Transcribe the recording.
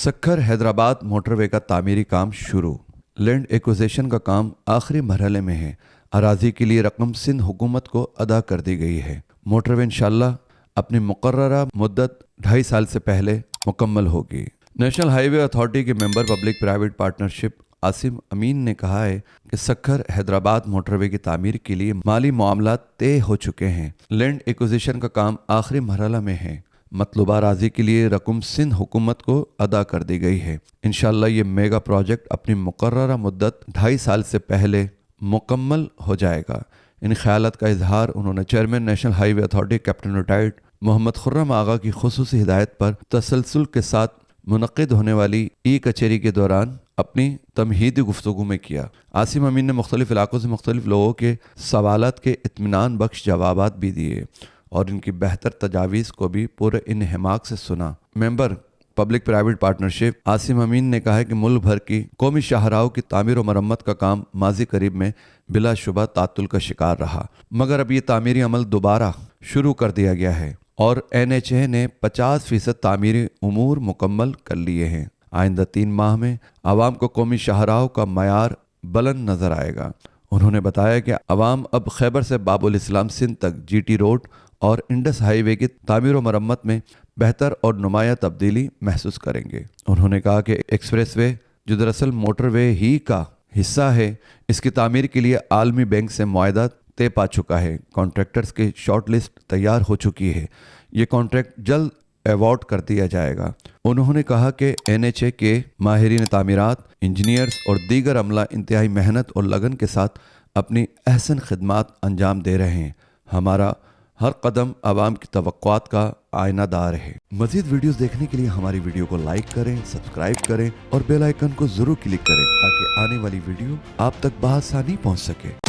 Sukkur Hyderabad motorway का तामीरी काम शुरू। लैंड एक्विजिशन का काम आखिरी मरहले में है। अराजी के लिए रकम सिंध हुकूमत को अदा कर दी गई है। मोटरवे इंशाल्लाह अपनी मुकर्ररा मुद्दत 2.5 साल से पहले मुकम्मल होगी। नेशनल हाईवे अथॉरिटी के member public private partnership Asim Amin ने कहा है कि सक्खर हैदराबाद मोटरवे की तामीर के लिए माली मामलात तय हो चुके हैं। लैंड एक्विजिशन का काम आखिरी मरहला में है। मतलूबा राजी के लिए रकम सिंध हुकूमत को अदा कर दी गई है। इंशाल्लाह ये मेगा प्रोजेक्ट अपनी मुकर्ररा मुद्दत 2.5 साल से पहले मुकम्मल हो जाएगा। इन ख्यालात का इजहार उन्होंने chairman national highway authority captain retired Mohammad Khurram Agha की खुसूसी हिदायत पर तसलसल के साथ मुनक्किद होने वाली ई कचहरी के दौरान अपनी तमहीदी गुफ्तगू में किया। आसिम अमीन ने मुख्तलिफ इलाकों से मुख्तलिफ लोगों के सवालात के इत्मीनान बख्श जवाबात भी दिए और इनकी बेहतर तजावीज़ को भी पूरे इन्हमाक से सुना। Member public private partnership Asim Amin ने कहा है कि मुल्क भर की कौमी शाहराहों की तामीर और मरम्मत का काम माजी करीब में बिलाशुबा तातुल का शिकार रहा, मगर अब ये तामीरी अमल दोबारा शुरू कर दिया गया है और NHA ने 50% तामीरी उमूर मुकम्मल कर लिए हैं। आइंदा 3 माह में आवाम को कौमी शाहराहों का मयार बुलंद नजर आएगा। उन्होंने बताया कि आवाम अब खैबर से बाबुल इस्लाम सिंध तक GT रोड और इंडस हाईवे की तामीर व मरम्मत में बेहतर और नुमाया तब्दीली महसूस करेंगे। उन्होंने कहा कि एक्सप्रेस वे जो दरअसल मोटरवे ही का हिस्सा है, इसकी तामीर के लिए आलमी बैंक से मुआहदा तय पा चुका है। कॉन्ट्रैक्टर्स की शॉर्ट लिस्ट तैयार हो चुकी है। ये कॉन्ट्रैक्ट जल्द अवार्ड कर दिया जाएगा। उन्होंने कहा कि NHA के माहिरीन तामीरात, इंजीनियर्स और दीगर अमला इंतहाई मेहनत और लगन के साथ अपनी अहसन खिदमात अंजाम दे रहे हैं। हमारा हर कदम आवाम की तवक्कुआत का आईनादार है। मज़ीद वीडियोस देखने के लिए हमारी वीडियो को लाइक करें, सब्सक्राइब करें और बेल आइकन को ज़रूर क्लिक करें ताकि आने वाली वीडियो आप तक बआसानी पहुंच सके।